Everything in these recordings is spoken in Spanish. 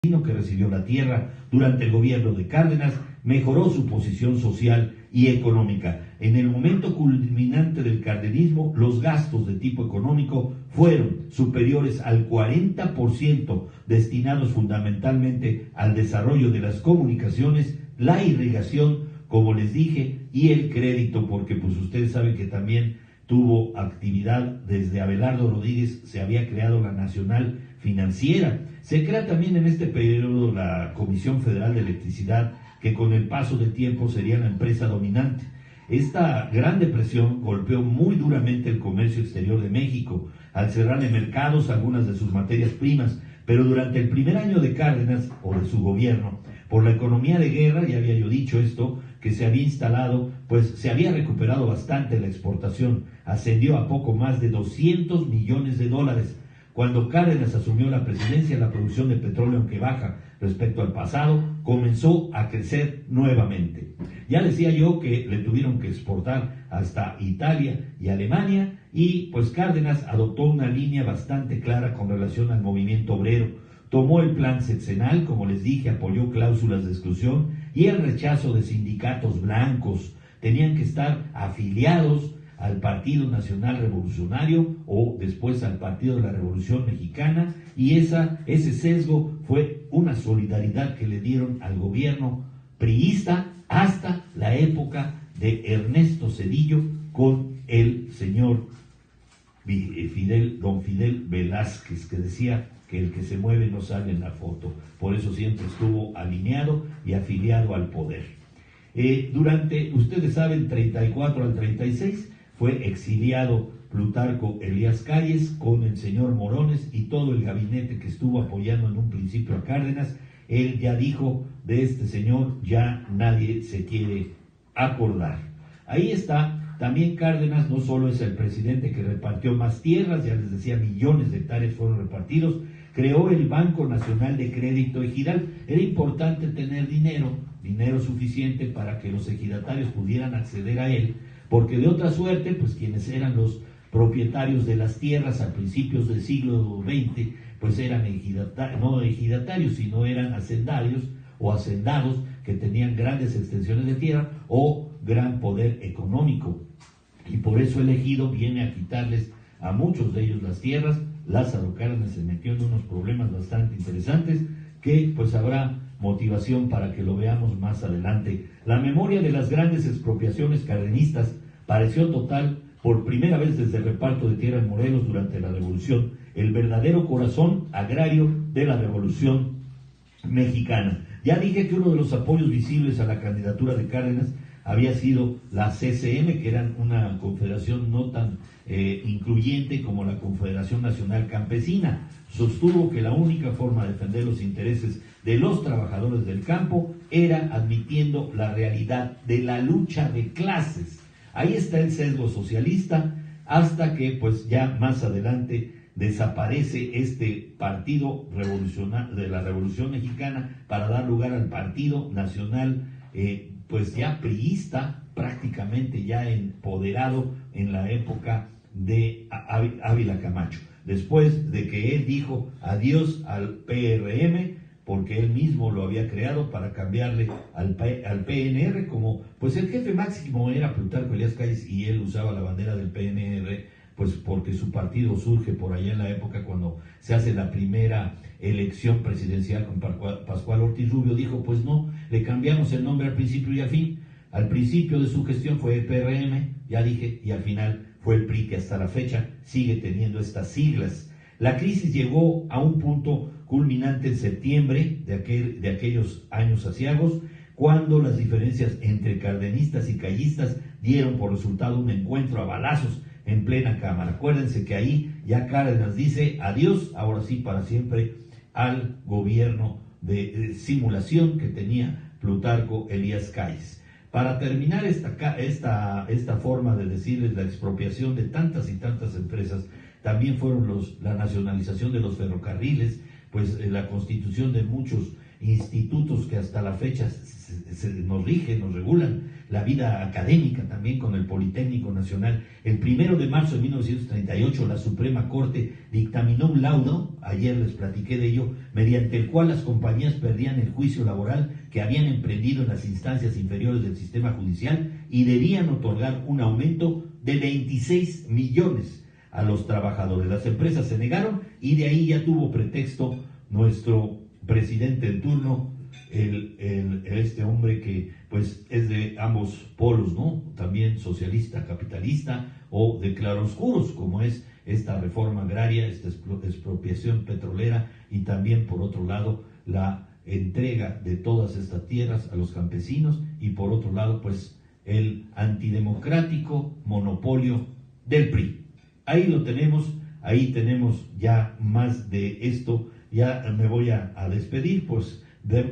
que recibió la tierra durante el gobierno de Cárdenas mejoró su posición social y económica. En el momento culminante del cardenismo, los gastos de tipo económico fueron superiores al 40%, destinados fundamentalmente al desarrollo de las comunicaciones, la irrigación, como les dije, y el crédito, porque pues ustedes saben que también tuvo actividad desde Abelardo Rodríguez, se había creado la Nacional Financiera. Se crea también en este periodo la Comisión Federal de Electricidad, que con el paso del tiempo sería la empresa dominante. Esta gran depresión golpeó muy duramente el comercio exterior de México, al cerrarle mercados a algunas de sus materias primas, pero durante el primer año de Cárdenas, o de su gobierno, por la economía de guerra, ya había yo dicho esto, que se había instalado, pues se había recuperado bastante la exportación, ascendió a poco más de 200 millones de dólares. Cuando Cárdenas asumió la presidencia, la producción de petróleo, aunque baja respecto al pasado, comenzó a crecer nuevamente. Ya decía yo que le tuvieron que exportar hasta Italia y Alemania, y pues Cárdenas adoptó una línea bastante clara con relación al movimiento obrero. Tomó el plan sexenal, como les dije, apoyó cláusulas de exclusión y el rechazo de sindicatos blancos. Tenían que estar afiliados al Partido Nacional Revolucionario o después al Partido de la Revolución Mexicana, y ese sesgo fue una solidaridad que le dieron al gobierno priista hasta la época de Ernesto Zedillo con el señor don Fidel Velázquez, que decía que el que se mueve no sale en la foto. Por eso siempre estuvo alineado y afiliado al poder. Durante, ustedes saben, 34 al 36, fue exiliado Plutarco Elías Calles con el señor Morones y todo el gabinete que estuvo apoyando en un principio a Cárdenas. Él ya dijo, de este señor ya nadie se quiere acordar. Ahí está. También Cárdenas no solo es el presidente que repartió más tierras, ya les decía, millones de hectáreas fueron repartidos, creó el Banco Nacional de Crédito Ejidal. Era importante tener dinero suficiente para que los ejidatarios pudieran acceder a él, porque de otra suerte, pues quienes eran los propietarios de las tierras a principios del siglo XX, pues eran no ejidatarios, sino eran hacendarios o hacendados que tenían grandes extensiones de tierra o gran poder económico. Y por eso el ejido viene a quitarles a muchos de ellos las tierras. Lázaro Cárdenas se metió en unos problemas bastante interesantes que pues habrá motivación para que lo veamos más adelante. La memoria de las grandes expropiaciones cardenistas pareció total por primera vez desde el reparto de tierra en Morelos durante la Revolución, el verdadero corazón agrario de la Revolución Mexicana. Ya dije que uno de los apoyos visibles a la candidatura de Cárdenas había sido la CCM, que eran una confederación no tan incluyente como la Confederación Nacional Campesina. Sostuvo que la única forma de defender los intereses de los trabajadores del campo era admitiendo la realidad de la lucha de clases. Ahí está el sesgo socialista, hasta que pues ya más adelante desaparece este partido revolucionario de la Revolución Mexicana para dar lugar al Partido Nacional, pues ya priista, prácticamente ya empoderado en la época de Ávila Camacho. Después de que él dijo adiós al PRM, porque él mismo lo había creado para cambiarle al PNR, como pues el jefe máximo era Plutarco Elías Calles y él usaba la bandera del PNR, pues porque su partido surge por allá en la época cuando se hace la primera elección presidencial con Pascual Ortiz Rubio. Dijo, pues no, le cambiamos el nombre al principio y al fin. Al principio de su gestión fue el PRM, ya dije, y al final fue el PRI, que hasta la fecha sigue teniendo estas siglas. La crisis llegó a un punto culminante en septiembre de aquellos años aciagos, cuando las diferencias entre cardenistas y callistas dieron por resultado un encuentro a balazos en plena Cámara. Acuérdense que ahí ya Cárdenas dice adiós, ahora sí para siempre, al gobierno de simulación que tenía Plutarco Elías Calles. Para terminar esta forma de decirles la expropiación de tantas y tantas empresas, también fueron la nacionalización de los ferrocarriles, pues la constitución de muchos institutos que hasta la fecha nos rigen, nos regulan la vida académica también, con el Politécnico Nacional. El 1 de marzo de 1938 la Suprema Corte dictaminó un laudo, ayer les platiqué de ello, mediante el cual las compañías perdían el juicio laboral que habían emprendido en las instancias inferiores del sistema judicial y debían otorgar un aumento de 26 millones a los trabajadores. Las empresas se negaron y de ahí ya tuvo pretexto nuestro presidente en turno, este hombre que pues es de ambos polos, ¿no? También socialista, capitalista o de claroscuros, como es esta reforma agraria, esta expropiación petrolera y también por otro lado la entrega de todas estas tierras a los campesinos y por otro lado pues el antidemocrático monopolio del PRI. Ahí lo tenemos, ahí tenemos ya más de esto. Ya me voy a despedir, pues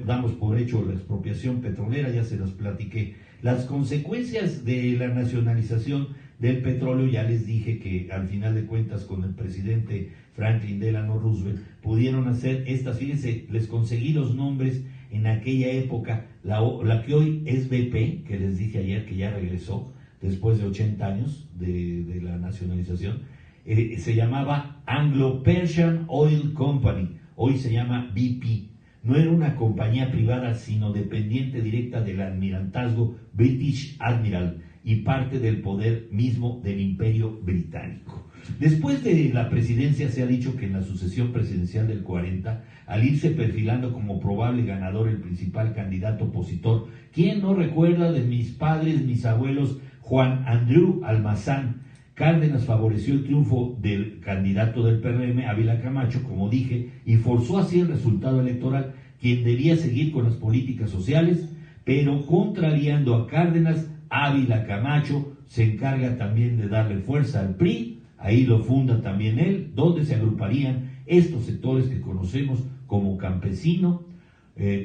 damos por hecho la expropiación petrolera, ya se las platiqué. Las consecuencias de la nacionalización del petróleo, ya les dije que al final de cuentas con el presidente Franklin Delano Roosevelt pudieron hacer estas, fíjense, les conseguí los nombres en aquella época, la que hoy es BP, que les dije ayer que ya regresó después de 80 años de la nacionalización, se llamaba Anglo-Persian Oil Company. Hoy se llama BP. No era una compañía privada, sino dependiente directa del almirantazgo British Admiral y parte del poder mismo del Imperio Británico. Después de la presidencia se ha dicho que en la sucesión presidencial del 40, al irse perfilando como probable ganador el principal candidato opositor, ¿quién no recuerda de mis padres, mis abuelos, Juan Andreu Almazán? Cárdenas favoreció el triunfo del candidato del PRM, Ávila Camacho, como dije, y forzó así el resultado electoral, quien debía seguir con las políticas sociales, pero contrariando a Cárdenas, Ávila Camacho se encarga también de darle fuerza al PRI, ahí lo funda también él, donde se agruparían estos sectores que conocemos como campesino,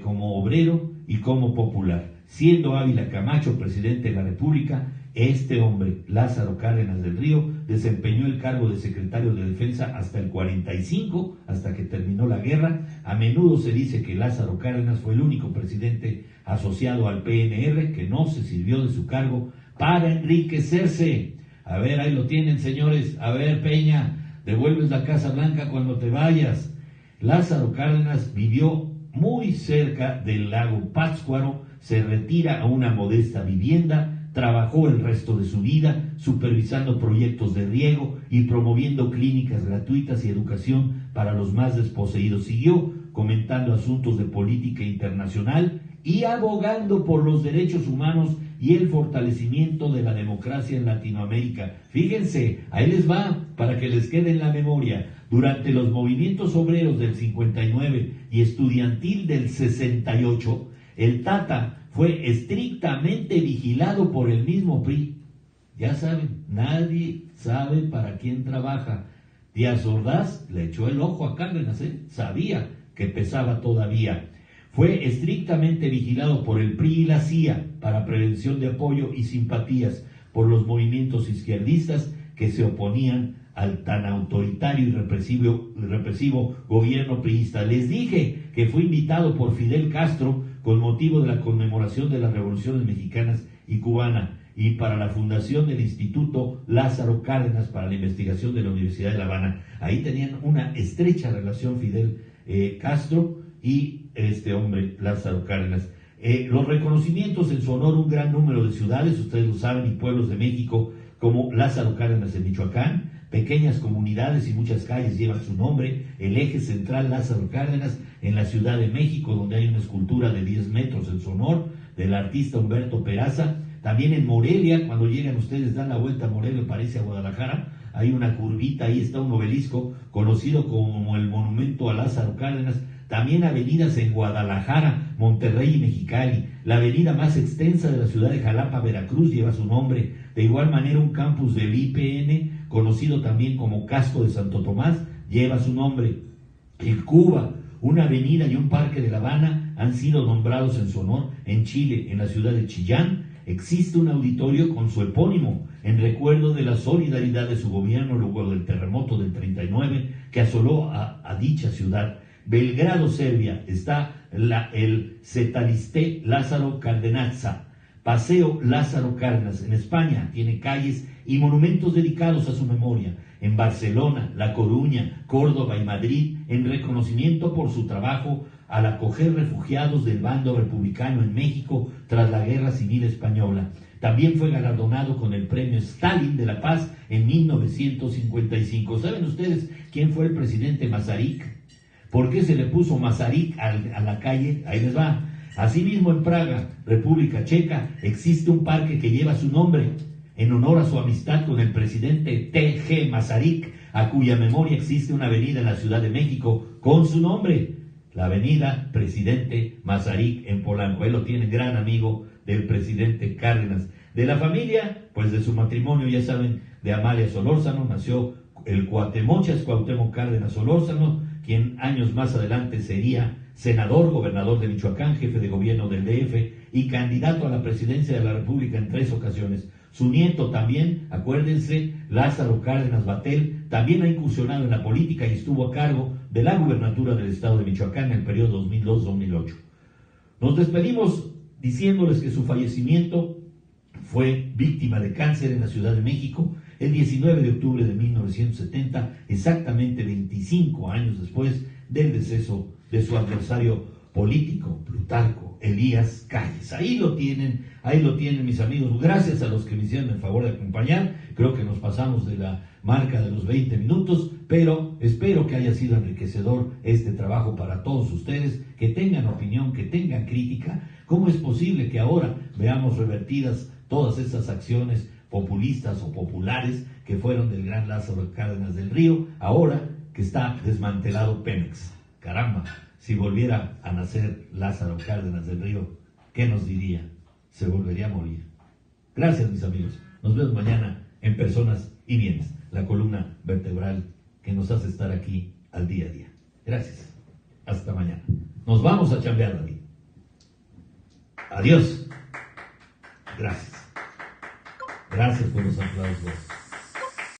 como obrero y como popular. Siendo Ávila Camacho presidente de la República, este hombre, Lázaro Cárdenas del Río, desempeñó el cargo de secretario de Defensa hasta el 45, hasta que terminó la guerra. A menudo se dice que Lázaro Cárdenas fue el único presidente asociado al PNR que no se sirvió de su cargo para enriquecerse. A ver, ahí lo tienen, señores. A ver, Peña, devuelves la Casa Blanca cuando te vayas. Lázaro Cárdenas vivió muy cerca del lago Pátzcuaro, se retira a una modesta vivienda. Trabajó el resto de su vida supervisando proyectos de riego y promoviendo clínicas gratuitas y educación para los más desposeídos. Siguió comentando asuntos de política internacional y abogando por los derechos humanos y el fortalecimiento de la democracia en Latinoamérica. Fíjense, ahí les va para que les quede en la memoria. Durante los movimientos obreros del 59 y estudiantil del 68, el Tata fue estrictamente vigilado por el mismo PRI. Ya saben, nadie sabe para quién trabaja. Díaz Ordaz le echó el ojo a Cárdenas, sabía que pesaba todavía. Fue estrictamente vigilado por el PRI y la CIA para prevención de apoyo y simpatías por los movimientos izquierdistas que se oponían al tan autoritario y represivo gobierno priista. Les dije que fue invitado por Fidel Castro con motivo de la conmemoración de las revoluciones mexicanas y cubana y para la fundación del Instituto Lázaro Cárdenas para la investigación de la Universidad de La Habana. Ahí tenían una estrecha relación Fidel Castro y este hombre Lázaro Cárdenas. Los reconocimientos en su honor, un gran número de ciudades, ustedes lo saben, y pueblos de México, como Lázaro Cárdenas en Michoacán, pequeñas comunidades y muchas calles llevan su nombre. El eje central Lázaro Cárdenas en la Ciudad de México, donde hay una escultura de 10 metros en su honor del artista Humberto Peraza. También en Morelia, cuando llegan ustedes, dan la vuelta a Morelia, parece a Guadalajara, hay una curvita, ahí está un obelisco conocido como el Monumento a Lázaro Cárdenas. También avenidas en Guadalajara, Monterrey y Mexicali. La avenida más extensa de la ciudad de Jalapa, Veracruz, lleva su nombre. De igual manera, un campus del IPN, conocido también como Casco de Santo Tomás, lleva su nombre. En Cuba, una avenida y un parque de La Habana han sido nombrados en su honor. En Chile, en la ciudad de Chillán, existe un auditorio con su epónimo, en recuerdo de la solidaridad de su gobierno luego del terremoto del 39 que asoló a dicha ciudad. Belgrado, Serbia, está el Cetaliste Lázaro Cárdenas. Paseo Lázaro Cárdenas en España tiene calles y monumentos dedicados a su memoria. En Barcelona, La Coruña, Córdoba y Madrid, en reconocimiento por su trabajo al acoger refugiados del bando republicano en México tras la Guerra Civil Española. También fue galardonado con el Premio Stalin de la Paz en 1955. ¿Saben ustedes quién fue el presidente Masaryk? ¿Por qué se le puso Masaryk a la calle? Ahí les va. Asimismo, en Praga, República Checa, existe un parque que lleva su nombre en honor a su amistad con el presidente T.G. Masaryk, a cuya memoria existe una avenida en la Ciudad de México con su nombre, la avenida Presidente Masaryk en Polanco. Él lo tiene, gran amigo del presidente Cárdenas. De la familia, pues de su matrimonio, ya saben, de Amalia Solórzano, nació el Cuatemochas Cuauhtémoc Cárdenas Solórzano, quien años más adelante sería senador, gobernador de Michoacán, jefe de gobierno del DF y candidato a la presidencia de la República en 3 ocasiones. Su nieto también, acuérdense, Lázaro Cárdenas Batel, también ha incursionado en la política y estuvo a cargo de la gubernatura del estado de Michoacán en el periodo 2002-2008. Nos despedimos diciéndoles que su fallecimiento fue víctima de cáncer en la Ciudad de México el 19 de octubre de 1970, exactamente 25 años después del deceso de su adversario político, Plutarco Elías Calles. Ahí lo tienen, mis amigos. Gracias a los que me hicieron el favor de acompañar. Creo que nos pasamos de la marca de los 20 minutos, pero espero que haya sido enriquecedor este trabajo para todos ustedes, que tengan opinión, que tengan crítica. ¿Cómo es posible que ahora veamos revertidas todas esas acciones populistas o populares que fueron del gran Lázaro Cárdenas del Río, ahora que está desmantelado Pemex? Caramba, si volviera a nacer Lázaro Cárdenas del Río, ¿qué nos diría? Se volvería a morir. Gracias, mis amigos. Nos vemos mañana en Personas y Bienes, la columna vertebral que nos hace estar aquí al día a día. Gracias. Hasta mañana. Nos vamos a chambear, David. Adiós. Gracias. Gracias por los aplausos.